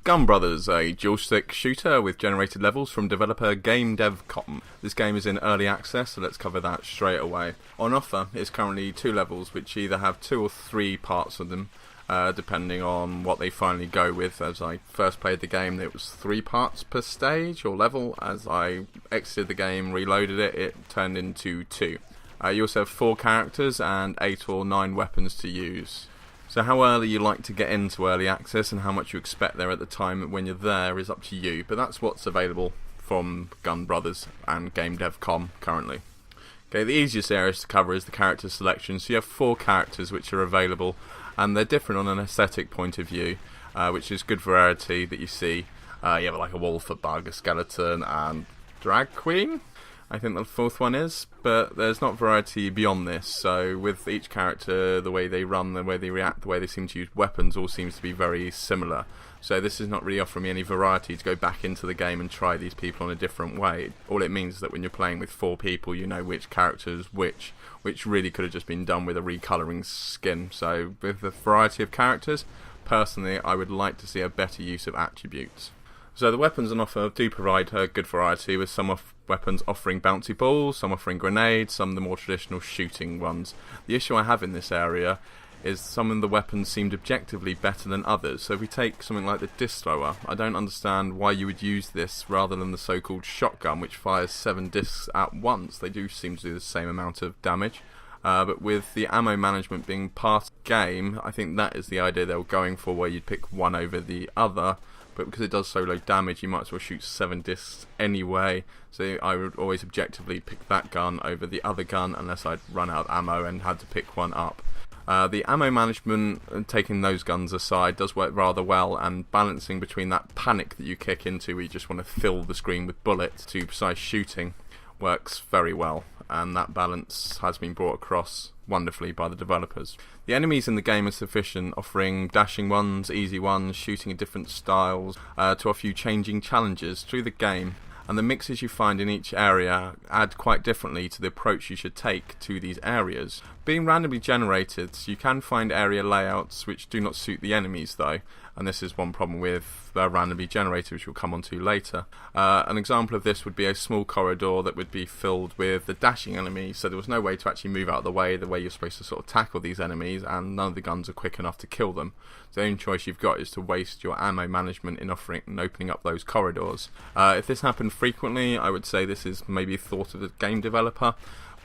Gun Brothers, a dual-stick shooter with generated levels from developer GameDevCom. This game is in early access, so let's cover that straight away. On offer is currently 2 levels, which either have 2 or 3 parts of them, depending on what they finally go with. As I first played the game, it was 3 parts per stage or level. As I exited the game, reloaded it, it turned into 2. You also have 4 characters and 8 or 9 weapons to use. So how early you like to get into early access and how much you expect there at the time when you're there is up to you, but that's what's available from Gun Brothers and GameDevCom currently. Okay, the easiest areas to cover is the character selection. So you have 4 characters which are available, and they're different on an aesthetic point of view, which is good variety that you see. You have like a wolf, a bug, a skeleton, and drag queen, I think the 4th one is, but there's not variety beyond this. So with each character, the way they run, the way they react, the way they seem to use weapons all seems to be very similar. So this is not really offering me any variety to go back into the game and try these people in a different way. All it means is that when you're playing with 4 people, you know which characters which really could have just been done with a recolouring skin. So with the variety of characters, personally I would like to see a better use of attributes. So the weapons on offer do provide a good variety, with some weapons offering bouncy balls, some offering grenades, some the more traditional shooting ones. The issue I have in this area is some of the weapons seemed objectively better than others. So if we take something like the disc thrower, I don't understand why you would use this rather than the so-called shotgun, which fires 7 discs at once. They do seem to do the same amount of damage. But with the ammo management being part of the game, I think that is the idea they were going for, where you'd pick one over the other. But because it does so low damage, you might as well shoot 7 discs anyway. So I would always objectively pick that gun over the other gun, unless I'd run out of ammo and had to pick one up. The ammo management, taking those guns aside, does work rather well, and balancing between that panic that you kick into where you just want to fill the screen with bullets to precise shooting works very well, and that balance has been brought across wonderfully by the developers. The enemies in the game are sufficient, offering dashing ones, easy ones, shooting in different styles, to offer you changing challenges through the game, and the mixes you find in each area add quite differently to the approach you should take to these areas. Being randomly generated, you can find area layouts which do not suit the enemies though, and this is one problem with randomly generated, which we'll come on to later. An example of this would be a small corridor that would be filled with the dashing enemies, so there was no way to actually move out of the way you're supposed to sort of tackle these enemies, and none of the guns are quick enough to kill them. So the only choice you've got is to waste your ammo management in offering and opening up those corridors. If this happened frequently, I would say this is maybe a thought of the game developer,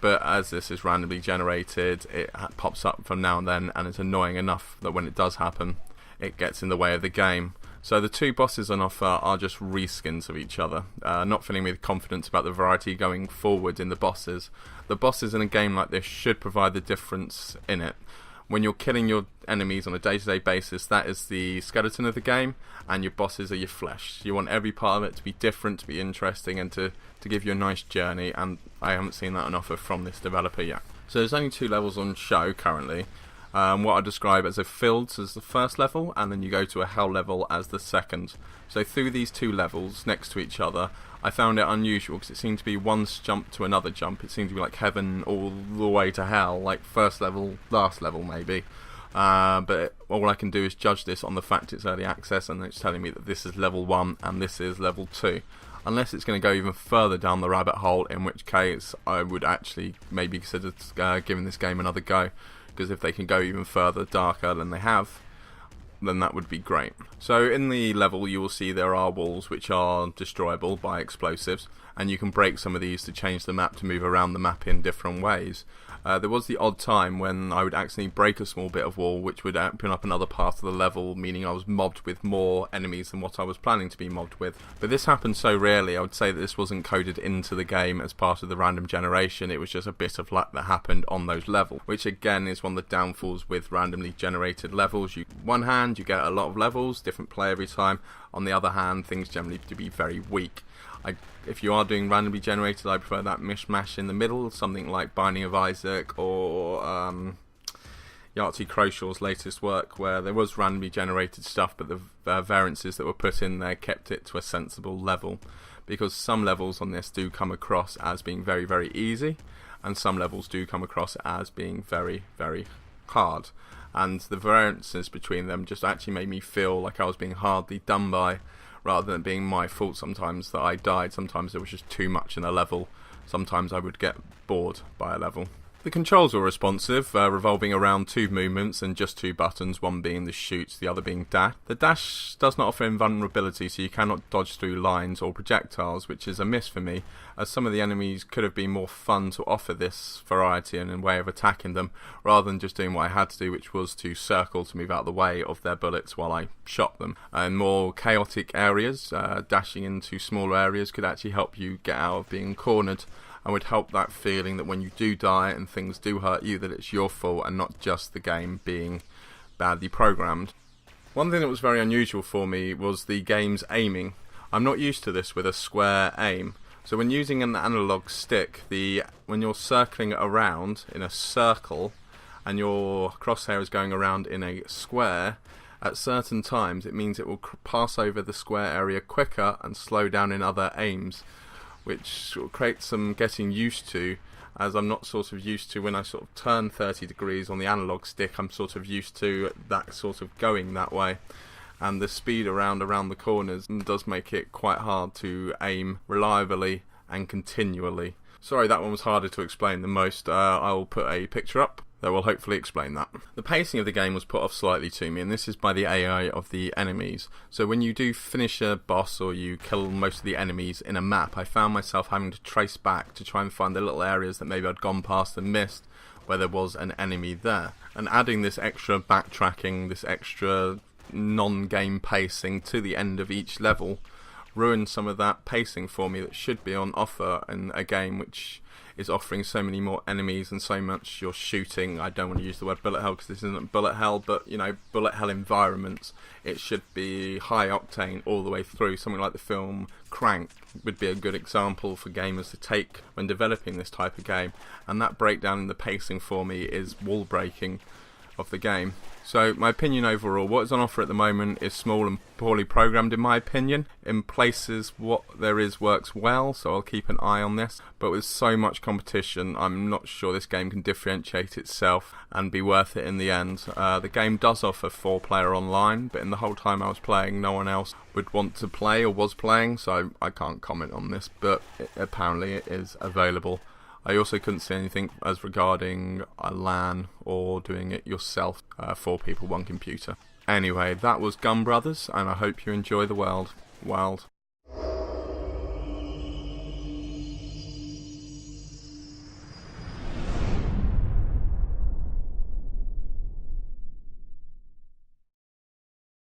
but as this is randomly generated, it pops up from now and then, and it's annoying enough that when it does happen, it gets in the way of the game. So the 2 bosses on offer are just reskins of each other. Not feeling with confidence about the variety going forward in the bosses. The bosses in a game like this should provide the difference in it. When you're killing your enemies on a day-to-day basis, that is the skeleton of the game, and your bosses are your flesh. You want every part of it to be different, to be interesting, and to give you a nice journey, and I haven't seen that on offer from this developer yet. So there's only 2 levels on show currently. What I describe as a Fields as the first level, and then you go to a Hell level as the second. So through these 2 levels next to each other, I found it unusual because it seemed to be one jump to another jump. It seemed to be like heaven all the way to hell, like first level, last level maybe. But all I can do is judge this on the fact it's early access, and it's telling me that this is level 1 and this is level 2. Unless it's going to go even further down the rabbit hole, in which case I would actually maybe consider giving this game another go. Because if they can go even further darker than they have, then that would be great. So in the level you will see there are walls which are destroyable by explosives, and you can break some of these to change the map, to move around the map in different ways. There was the odd time when I would accidentally break a small bit of wall, which would open up another part of the level, meaning I was mobbed with more enemies than what I was planning to be mobbed with. But this happened so rarely, I would say that this wasn't coded into the game as part of the random generation. It was just a bit of luck that happened on those levels, which again is one of the downfalls with randomly generated levels. One hand, you get a lot of levels, different play every time. On the other hand, things generally to be very weak. If you are doing randomly generated, I prefer that mishmash in the middle, something like Binding of Isaac or Yahtzee Crowshaw's latest work, where there was randomly generated stuff, but the variances that were put in there kept it to a sensible level. Because some levels on this do come across as being very, very easy, and some levels do come across as being very, very hard. and the variances between them just actually made me feel like I was being hardly done by, rather than being my fault sometimes that I died. Sometimes there was just too much in a level. Sometimes I would get bored by a level. The controls were responsive, revolving around 2 movements and just 2 buttons, one being the shoot, the other being dash. The dash does not offer invulnerability, so you cannot dodge through lines or projectiles, which is a miss for me, as some of the enemies could have been more fun to offer this variety and a way of attacking them, rather than just doing what I had to do, which was to circle to move out of the way of their bullets while I shot them. In more chaotic areas, dashing into smaller areas could actually help you get out of being cornered, and would help that feeling that when you do die and things do hurt you, that it's your fault and not just the game being badly programmed. One thing that was very unusual for me was the game's aiming. I'm not used to this with a square aim. So when using an analog stick, when you're circling around in a circle and your crosshair is going around in a square, at certain times it means it will pass over the square area quicker and slow down in other aims, which sort of creates some getting used to, as I'm not sort of used to when I sort of turn 30 degrees on the analog stick. I'm sort of used to that sort of going that way, and the speed around the corners does make it quite hard to aim reliably and continually. Sorry, that one was harder to explain than most. I'll put a picture up that will hopefully explain that. The pacing of the game was put off slightly to me, and this is by the AI of the enemies. So when you do finish a boss or you kill most of the enemies in a map, I found myself having to trace back to try and find the little areas that maybe I'd gone past and missed where there was an enemy there. And adding this extra backtracking, this extra non-game pacing to the end of each level ruined some of that pacing for me that should be on offer in a game which is offering so many more enemies and so much you're shooting. I don't want to use the word bullet hell because this isn't bullet hell, but bullet hell environments. It should be high octane all the way through. Something like the film Crank would be a good example for gamers to take when developing this type of game, and that breakdown in the pacing for me is wall breaking of the game. So my opinion overall, what is on offer at the moment is small and poorly programmed in my opinion. In places what there is works well, so I'll keep an eye on this, but with so much competition I'm not sure this game can differentiate itself and be worth it in the end. The game does offer 4-player online, but in the whole time I was playing no one else would want to play or was playing, so I can't comment on this, but apparently it is available. I also couldn't see anything as regarding a LAN or doing it yourself, 4 people, 1 computer. Anyway, that was Gun Brothers, and I hope you enjoy the world.